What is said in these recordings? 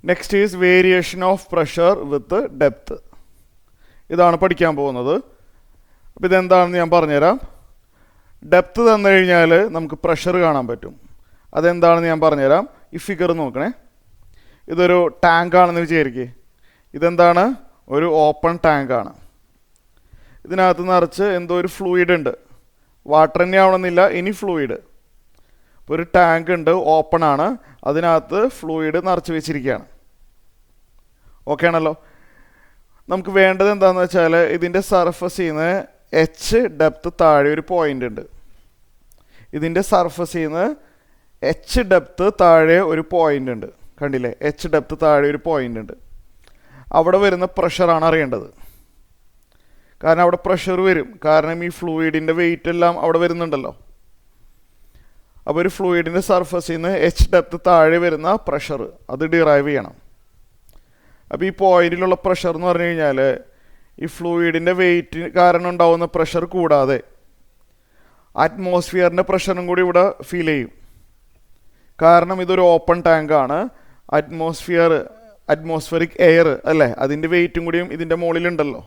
Next is variation of pressure with depth. ഇതാണ് പഠിക്കാൻ പോകുന്നത്. അപ്പോൾ ഇതെന്താണെന്ന് ഞാൻ പറഞ്ഞുതരാം. ഡെപ്ത് തന്നു കഴിഞ്ഞാൽ നമുക്ക് പ്രഷർ കാണാൻ പറ്റും. അതെന്താണെന്ന് ഞാൻ പറഞ്ഞുതരാം. ഈ ഫിഗർ നോക്കണേ. ഇതൊരു ടാങ്കാണെന്ന് വിചാരിക്കുക. ഇതെന്താണ്? ഒരു ഓപ്പൺ ടാങ്കാണ്. ഇതിനകത്ത് നിറച്ച് എന്തോ ഒരു ഫ്ലൂയിഡ് ഉണ്ട്. വാട്ടർ തന്നെ ആവണമെന്നില്ല, ഇനി ഫ്ലൂയിഡ്. ഇപ്പോൾ ഒരു ടാങ്ക് ഉണ്ട്, ഓപ്പൺ ആണ്, അതിനകത്ത് ഫ്ലൂയിഡ് നിറച്ച് വെച്ചിരിക്കുകയാണ്. ഓക്കെ ആണല്ലോ. നമുക്ക് വേണ്ടത് എന്താണെന്ന് വെച്ചാൽ ഇതിൻ്റെ സർഫസിൽ നിന്ന് എച്ച് ഡെപ്ത് താഴെ ഒരു പോയിൻ്റ് ഉണ്ട്. ഇതിൻ്റെ സർഫസിൽ നിന്ന് എച്ച് ഡെപ്ത് താഴെ ഒരു പോയിൻ്റ് ഉണ്ട്. കണ്ടില്ലേ? എച്ച് ഡെപ്ത് താഴെ ഒരു പോയിൻ്റ് ഉണ്ട്. അവിടെ വരുന്ന പ്രഷറാണ് അറിയേണ്ടത്. കാരണം അവിടെ പ്രഷർ വരും. കാരണം ഈ ഫ്ലൂയിഡിൻ്റെ വെയിറ്റ് എല്ലാം അവിടെ വരുന്നുണ്ടല്ലോ. അപ്പോൾ ഒരു ഫ്ലൂയിഡിൻ്റെ സർഫസിൽ നിന്ന് എച്ച് ഡെപ്ത് താഴെ വരുന്ന പ്രഷർ അത് ഡിറൈവ് ചെയ്യണം. അപ്പോൾ ഈ പോയിന്റിലുള്ള പ്രഷർ എന്ന് പറഞ്ഞു കഴിഞ്ഞാൽ ഈ ഫ്ലൂയിഡിൻ്റെ വെയിറ്റ് കാരണം ഉണ്ടാവുന്ന പ്രഷർ കൂടാതെ അറ്റ്മോസ്ഫിയറിൻ്റെ പ്രഷറും കൂടി ഇവിടെ ഫീൽ ചെയ്യും. കാരണം ഇതൊരു ഓപ്പൺ ടാങ്കാണ്. അറ്റ്മോസ്ഫിയറിക് എയർ അല്ലേ, അതിൻ്റെ വെയിറ്റും കൂടിയും ഇതിൻ്റെ മുകളിലുണ്ടല്ലോ.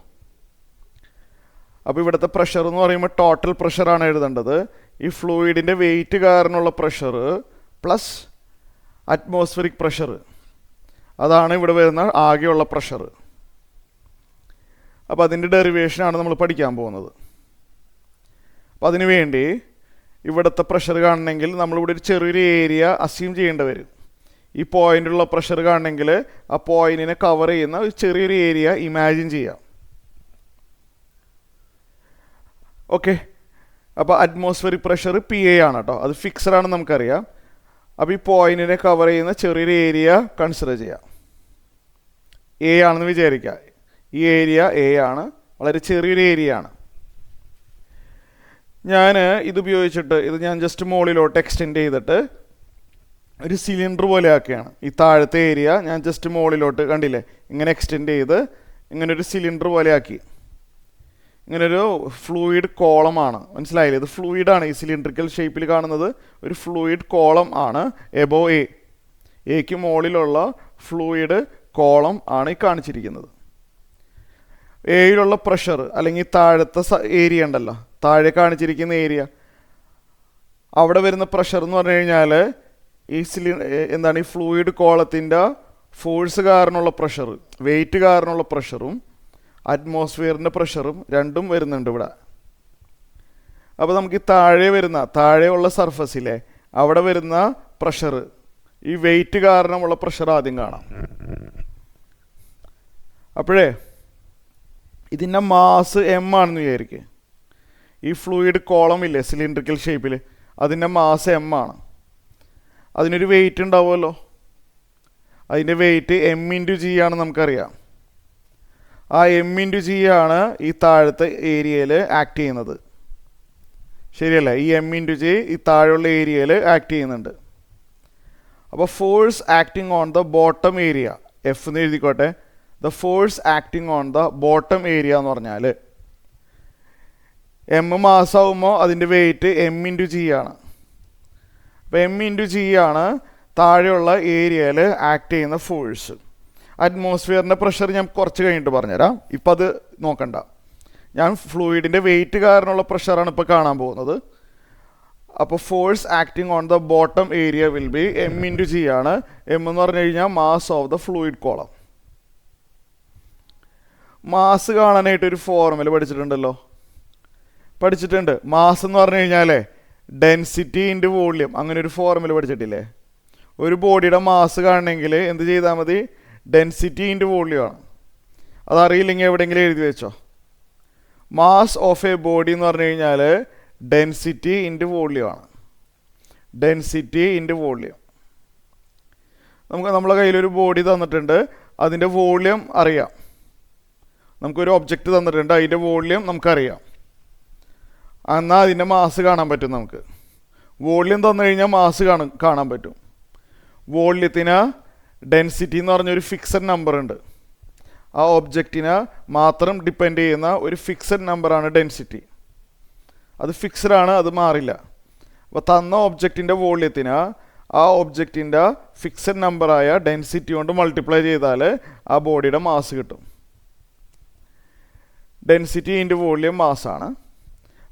അപ്പോൾ ഇവിടുത്തെ പ്രഷർ എന്ന് പറയുമ്പോൾ ടോട്ടൽ പ്രഷറാണ് എഴുതേണ്ടത്. ഈ ഫ്ലൂയിഡിൻ്റെ വെയിറ്റ് കാരണമുള്ള പ്രഷർ പ്ലസ് അറ്റ്മോസ്ഫിയറിക് പ്രഷർ, അതാണ് ഇവിടെ വരുന്ന ആകെയുള്ള പ്രഷർ. അപ്പോൾ അതിൻ്റെ ഡെറിവേഷനാണ് നമ്മൾ പഠിക്കാൻ പോകുന്നത്. അപ്പോൾ അതിനു വേണ്ടി ഇവിടുത്തെ പ്രഷർ കാണണമെങ്കിൽ നമ്മളിവിടെ ഒരു ചെറിയൊരു ഏരിയ അസ്യൂം ചെയ്യേണ്ടി വരും. ഈ പോയിന്റിലുള്ള പ്രഷർ കാണണമെങ്കിൽ ആ പോയിന്റിനെ കവർ ചെയ്യുന്ന ഒരു ചെറിയൊരു ഏരിയ ഇമാജിൻ ചെയ്യാം. ഓക്കെ. അപ്പോൾ അറ്റ്മോസ്ഫിയറിക് പ്രഷർ PA ആണ് കേട്ടോ, അത് ഫിക്സഡ് ആണെന്ന് നമുക്കറിയാം. അപ്പോൾ ഈ പോയിന്റിനെ കവർ ചെയ്യുന്ന ചെറിയൊരു ഏരിയ കൺസിഡർ ചെയ്യാം. A ആണെന്ന് വിചാരിക്കുക. ഈ ഏരിയ A ആണ്, വളരെ ചെറിയൊരു ഏരിയ ആണ്. ഞാൻ ഇതുപയോഗിച്ചിട്ട് ഇത് ഞാൻ ജസ്റ്റ് മുകളിലോട്ട് എക്സ്റ്റെൻഡ് ചെയ്തിട്ട് ഒരു സിലിണ്ടർ പോലെ ആക്കുകയാണ്. ഈ താഴത്തെ ഏരിയ ഞാൻ ജസ്റ്റ് മുകളിലോട്ട് കണ്ടില്ലേ, ഇങ്ങനെ എക്സ്റ്റെൻഡ് ചെയ്ത് ഇങ്ങനൊരു സിലിണ്ടർ പോലെ ആക്കി. ഇങ്ങനൊരു ഫ്ലൂയിഡ് കോളമാണ്, മനസ്സിലായില്ലേ? ഇത് ഫ്ലൂയിഡാണ്. ഈ സിലിണ്ടറിക്കൽ ഷേപ്പിൽ കാണുന്നത് ഒരു ഫ്ലൂയിഡ് കോളം ആണ്. എബോവ് എക്ക് മുകളിലുള്ള ഫ്ലൂയിഡ് കോളം ആണ് ഈ കാണിച്ചിരിക്കുന്നത്. എയിലുള്ള പ്രഷർ അല്ലെങ്കിൽ താഴത്തെ ഏരിയ ഉണ്ടല്ലോ, താഴെ കാണിച്ചിരിക്കുന്ന ഏരിയ, അവിടെ വരുന്ന പ്രഷർ എന്ന് പറഞ്ഞു കഴിഞ്ഞാൽ ഈ എന്താണ് ഈ ഫ്ലൂയിഡ് കോളത്തിൻ്റെ ഫോഴ്സ് കാരണമുള്ള പ്രഷർ, വെയിറ്റ് കാരണമുള്ള പ്രഷറും അറ്റ്മോസ്ഫിയറിൻ്റെ പ്രഷറും രണ്ടും വരുന്നുണ്ട് ഇവിടെ. അപ്പോൾ നമുക്ക് ഈ താഴെയുള്ള സർഫസിലെ അവിടെ വരുന്ന പ്രഷർ, ഈ വെയിറ്റ് കാരണമുള്ള പ്രഷർ ആദ്യം കാണാം. അപ്പോഴേ ഇതിൻ്റെ മാസ് M ആണെന്ന് വിചാരിക്കുക. ഈ ഫ്ലൂയിഡ് കോളം ഇല്ലേ സിലിണ്ടറിക്കൽ ഷേപ്പിൽ, അതിൻ്റെ മാസ് M ആണ്. അതിനൊരു വെയിറ്റ് ഉണ്ടാവുമല്ലോ, അതിൻ്റെ വെയിറ്റ് M×G ആണെന്ന് നമുക്കറിയാം. ആ M×G ആണ് ഈ താഴത്തെ ഏരിയയിൽ ആക്ട് ചെയ്യുന്നത്, ശരിയല്ലേ? ഈ M×G ഈ താഴെയുള്ള ഏരിയയിൽ ആക്ട് ചെയ്യുന്നുണ്ട്. അപ്പോൾ force acting on the bottom area, F എന്ന് എഴുതിക്കോട്ടെ. The force acting on the bottom area എന്ന് പറഞ്ഞാൽ M മാസാവുമ്പോൾ അതിൻ്റെ വെയിറ്റ് M×G ആണ്. അപ്പോൾ M×G ആണ് താഴെയുള്ള ഏരിയയിൽ ആക്ട് ചെയ്യുന്ന ഫോഴ്സ്. അറ്റ്മോസ്ഫിയറിൻ്റെ പ്രഷർ ഞാൻ കുറച്ച് കഴിഞ്ഞിട്ട് പറഞ്ഞുതരാം, ഇപ്പം അത് നോക്കണ്ട. ഞാൻ ഫ്ലൂയിഡിൻ്റെ വെയിറ്റ് കാരണമുള്ള പ്രഷറാണ് ഇപ്പോൾ കാണാൻ പോകുന്നത്. അപ്പോൾ force acting on the bottom area will be M×G ആണ്. M എന്ന് പറഞ്ഞു കഴിഞ്ഞാൽ mass of the fluid column. Mass കാണാനായിട്ട് ഒരു ഫോർമുല പഠിച്ചിട്ടുണ്ട്. മാസ് എന്ന് പറഞ്ഞു കഴിഞ്ഞാലേ ഡെൻസിറ്റി ഇൻറ്റു വോള്യം, അങ്ങനെ ഒരു ഫോർമുല പഠിച്ചിട്ടില്ലേ? ഒരു ബോഡിയുടെ മാസ് കാണണമെങ്കിൽ എന്ത് ചെയ്താൽ മതി? ഡെൻസിറ്റി ഇൻറ്റു വോള്യം ആണ്. അതറിയില്ലെങ്കിൽ എവിടെയെങ്കിലും എഴുതി വെച്ചോ. മാസ് ഓഫ് എ ബോഡി എന്ന് പറഞ്ഞു കഴിഞ്ഞാൽ ഡെൻസിറ്റി ഇൻറ്റു വോള്യം ആണ്. Density into volume. നമ്മളെ കയ്യിലൊരു ബോഡി തന്നിട്ടുണ്ട്, അതിൻ്റെ വോള്യം അറിയാം. നമുക്കൊരു ഒബ്ജക്റ്റ് തന്നിട്ടുണ്ട്, അതിൻ്റെ വോള്യം നമുക്കറിയാം. എന്നാൽ അതിൻ്റെ മാസ് കാണാൻ പറ്റും നമുക്ക്. വോള്യം തന്നു കഴിഞ്ഞാൽ മാസ് കാണാൻ പറ്റും. വോള്യത്തിന് ഡെൻസിറ്റി എന്ന് പറഞ്ഞൊരു ഫിക്സഡ് നമ്പർ ഉണ്ട്. ആ ഒബ്ജക്റ്റിനെ മാത്രം ഡിപ്പെൻഡ് ചെയ്യുന്ന ഒരു ഫിക്സഡ് നമ്പറാണ് ഡെൻസിറ്റി. അത് ഫിക്സഡ് ആണ്, അത് മാറില്ല. അപ്പോൾ തന്ന ഒബ്ജക്റ്റിൻ്റെ വോള്യത്തിന് ആ ഒബ്ജക്റ്റിൻ്റെ ഫിക്സഡ് നമ്പറായ ഡെൻസിറ്റി കൊണ്ട് മൾട്ടിപ്ലൈ ചെയ്താൽ ആ ബോഡിയുടെ മാസ് കിട്ടും. ഡെൻസിറ്റി ഇൻറ്റു വോളിയം മാസ്സാണ്.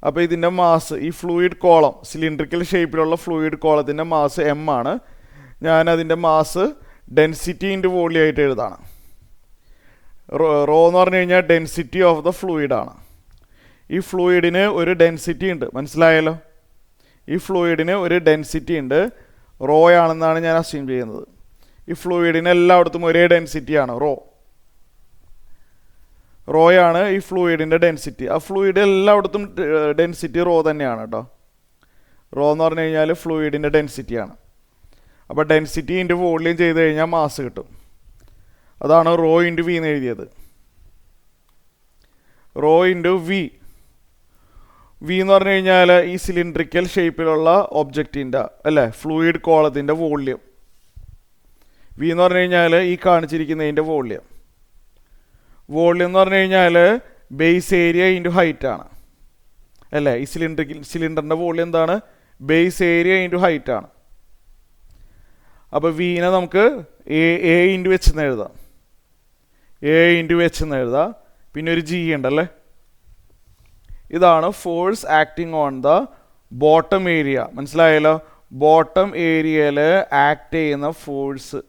അപ്പോൾ ഇതിൻ്റെ മാസ്, ഈ ഫ്ലൂയിഡ് കോളം, സിലിണ്ടറിക്കൽ ഷേപ്പിലുള്ള ഫ്ലൂയിഡ് കോളത്തിൻ്റെ മാസ് എം ആണ്. ഞാൻ അതിൻ്റെ മാസ് ഡെൻസിറ്റി ഇൻറ്റു വോളിയം ആയിട്ട് എഴുതാണ്. റോ എന്ന് പറഞ്ഞു കഴിഞ്ഞാൽ ഡെൻസിറ്റി ഓഫ് ദ ഫ്ലൂയിഡാണ്. ഈ ഫ്ലൂയിഡിന് ഒരു ഡെൻസിറ്റി ഉണ്ട്, മനസ്സിലായല്ലോ. ഈ ഫ്ലൂയിഡിന് ഒരു ഡെൻസിറ്റി ഉണ്ട്, റോ ആണെന്നാണ് ഞാൻ അസ്യൂം ചെയ്യുന്നത്. ഈ ഫ്ലൂയിഡിന് എല്ലായിടത്തും ഒരേ ഡെൻസിറ്റിയാണ്, റോയാണ് ഈ ഫ്ലൂയിഡിൻ്റെ ഡെൻസിറ്റി. ആ ഫ്ലൂയിഡ് എല്ലായിടത്തും ഡെൻസിറ്റി റോ തന്നെയാണ് കേട്ടോ. റോ എന്ന് പറഞ്ഞു കഴിഞ്ഞാൽ ഫ്ലൂയിഡിൻ്റെ ഡെൻസിറ്റിയാണ്. അപ്പോൾ ഡെൻസിറ്റി ഇൻറ്റു വോളിയം ചെയ്ത് കഴിഞ്ഞാൽ മാസ് കിട്ടും. അതാണ് റോ ഇൻറ്റു വി എന്ന് എഴുതിയത്. റോ ഇൻറ്റു വി എന്ന് പറഞ്ഞു കഴിഞ്ഞാൽ ഈ സിലിണ്ടറിക്കൽ ഷേപ്പിലുള്ള ഒബ്ജക്റ്റിൻ്റെ അല്ലേ ഫ്ലൂയിഡ് കോളത്തിൻ്റെ വോള്യം. വി എന്ന് പറഞ്ഞു കഴിഞ്ഞാൽ ഈ കാണിച്ചിരിക്കുന്നതിൻ്റെ വോള്യം. വോള്യം എന്ന് പറഞ്ഞു കഴിഞ്ഞാൽ ബേസ് ഏരിയ ഇൻറ്റു ഹൈറ്റ് ആണ് അല്ലേ. ഈ സിലിണ്ടറിൻ്റെ വോള്യം എന്താണ്? ബേസ് ഏരിയ ഇൻറ്റു ഹൈറ്റ് ആണ്. അപ്പോൾ വീനെ നമുക്ക് എ ഇൻറ്റു എച്ച് എന്ന് എഴുതാം. എ ഇൻറ്റു എച്ച് എന്ന് എഴുതാം. പിന്നെ ഒരു ജി ഉണ്ടല്ലേ. ഇതാണ് force acting on the bottom area. മനസ്സിലായല്ലോ. ബോട്ടം ഏരിയയിൽ ആക്ട് ചെയ്യുന്ന ഫോഴ്സ്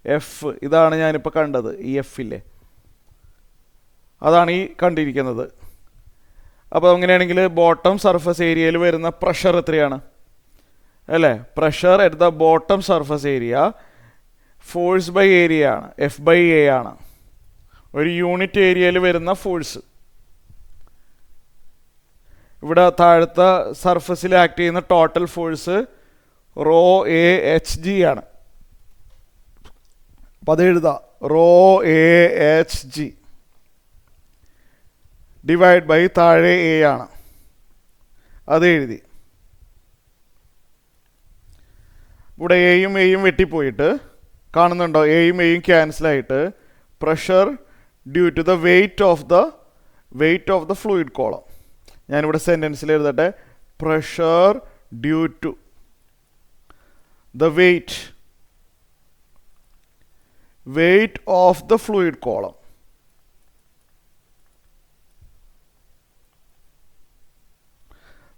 എഫ്. ഇതാണ് ഞാനിപ്പോൾ കണ്ടത്, ഈ എഫില്ലേ, അതാണ് ഈ കണ്ടിരിക്കുന്നത്. അപ്പോൾ അങ്ങനെയാണെങ്കിൽ ബോട്ടം സർഫസ് ഏരിയയിൽ വരുന്ന പ്രഷർ എത്രയാണ് അല്ലേ? Pressure at the bottom surface area force by area ആണ്, എഫ് ബൈ എ ആണ്. ഒരു യൂണിറ്റ് ഏരിയയിൽ വരുന്ന ഫോഴ്സ്. ഇവിടെ താഴത്തെ സർഫസിൽ ആക്ട് ചെയ്യുന്ന total force rho A H G ആണ്. അപ്പം അത് എഴുതാം, rho A H G divide by താഴെ എ ആണ്. അത് എഴുതി. ഇവിടെ എയും എയും വെട്ടിപ്പോയിട്ട് കാണുന്നുണ്ടോ? എയും എയും ക്യാൻസലായിട്ട് pressure due to the weight of the fluid column. ഞാനിവിടെ സെൻറ്റൻസിൽ എഴുതട്ടെ, pressure due to the weight of the fluid column.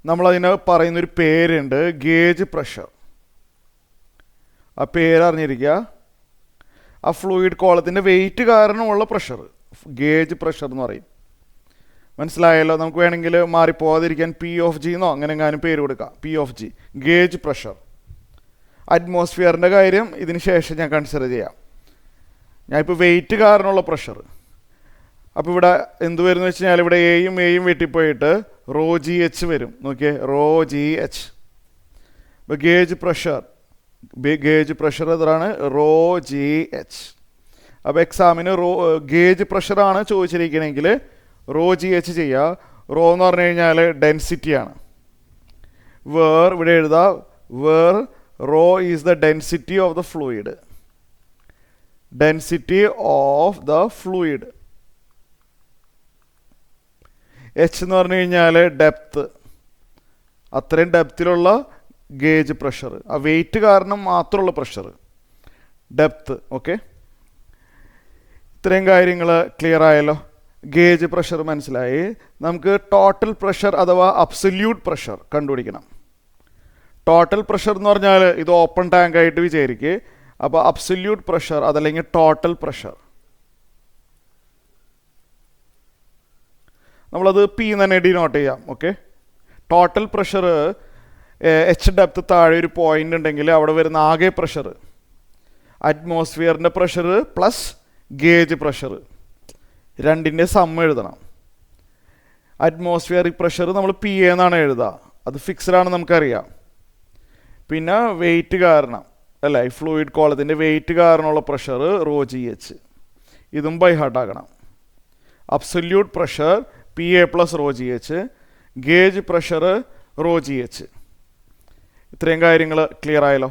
നമ്മളതിന് പറയുന്നൊരു പേരുണ്ട്, ഗേജ് പ്രഷർ. ആ പേര് അറിഞ്ഞിരിക്കുക. ആ ഫ്ലൂയിഡ് കോളത്തിൻ്റെ വെയിറ്റ് കാരണമുള്ള പ്രഷർ ഗേജ് പ്രഷർ എന്ന് പറയും. മനസ്സിലായല്ലോ. നമുക്ക് വേണമെങ്കിൽ മാറിപ്പോകാതിരിക്കാൻ പി ഓഫ് ജി എന്നോ അങ്ങനെ എങ്ങാനും പേര് കൊടുക്കാം. P of G, gauge pressure. അറ്റ്മോസ്ഫിയറിൻ്റെ കാര്യം ഇതിന് ശേഷം ഞാൻ കൺസിഡർ ചെയ്യാം. ഞാൻ ഇപ്പോൾ വെയിറ്റ് കാരണമുള്ള പ്രഷർ. അപ്പോൾ ഇവിടെ എന്ത് വരും എന്ന് വെച്ച് കഴിഞ്ഞാൽ ഇവിടെ എയും എയും വെട്ടിപ്പോയിട്ട് റോ ജി എച്ച് വരും. നോക്കിയേ, റോ ജി എച്ച്. ഇപ്പോൾ ഗേജ് പ്രഷർ എത്രയാണ്? Rho G H. അപ്പോൾ എക്സാമിന് ഗേജ് പ്രഷറാണ് ചോദിച്ചിരിക്കണമെങ്കിൽ റോ ജി എച്ച് ചെയ്യുക. റോ എന്ന് പറഞ്ഞു കഴിഞ്ഞാൽ ഡെൻസിറ്റിയാണ്. ഇവിടെ എഴുതാം, rho is the density of the fluid. Density of the fluid. H എന്ന് പറഞ്ഞു കഴിഞ്ഞാൽ ഡെപ്ത്. അത്രയും ഡെപ്തിലുള്ള ഗേജ് പ്രഷർ, ആ വെയിറ്റ് കാരണം മാത്രമുള്ള പ്രഷർ, ഡെപ്ത്. ഓക്കെ, ഇത്രയും കാര്യങ്ങൾ ക്ലിയർ ആയല്ലോ. ഗേജ് പ്രഷർ മനസ്സിലായി. നമുക്ക് ടോട്ടൽ പ്രഷർ അഥവാ അബ്സല്യൂട്ട് പ്രഷർ കണ്ടുപിടിക്കണം. ടോട്ടൽ പ്രഷർ എന്ന് പറഞ്ഞാൽ ഇത് ഓപ്പൺ ടാങ്ക് ആയിട്ട് വിചാരിക്കുക. അപ്പോൾ അബ്സല്യൂട്ട് പ്രഷർ അതല്ലെങ്കിൽ ടോട്ടൽ പ്രഷർ നമ്മളത് പി തന്നെ ഡിനോട്ട് ചെയ്യാം. Okay, total pressure H depth താഴെ ഒരു പോയിന്റ് ഉണ്ടെങ്കിൽ അവിടെ വരുന്ന ആകെ പ്രഷർ അറ്റ്മോസ്ഫിയറിൻ്റെ പ്രഷർ പ്ലസ് ഗേജ് പ്രഷർ രണ്ടിൻ്റെ സം എഴുതണം. അറ്റ്മോസ്ഫിയറിക് പ്രഷർ നമ്മൾ പി എന്നാണ് എഴുതുക, അത് ഫിക്സ്ഡ് ആണ് നമുക്കറിയാം. പിന്നെ വെയിറ്റ് കാരണം അല്ല, ഈ ഫ്ലൂയിഡ് കോളത്തിൻ്റെ വെയിറ്റ് കാരണമുള്ള പ്രഷർ റോ ജി എച്ച്, ഇതും ബൈ ഹാർട്ട് ആക്കണം. Absolute pressure P A plus rho G H, gauge pressure raw G H. ഇത്രയും കാര്യങ്ങൾ ക്ലിയർ ആയല്ലോ.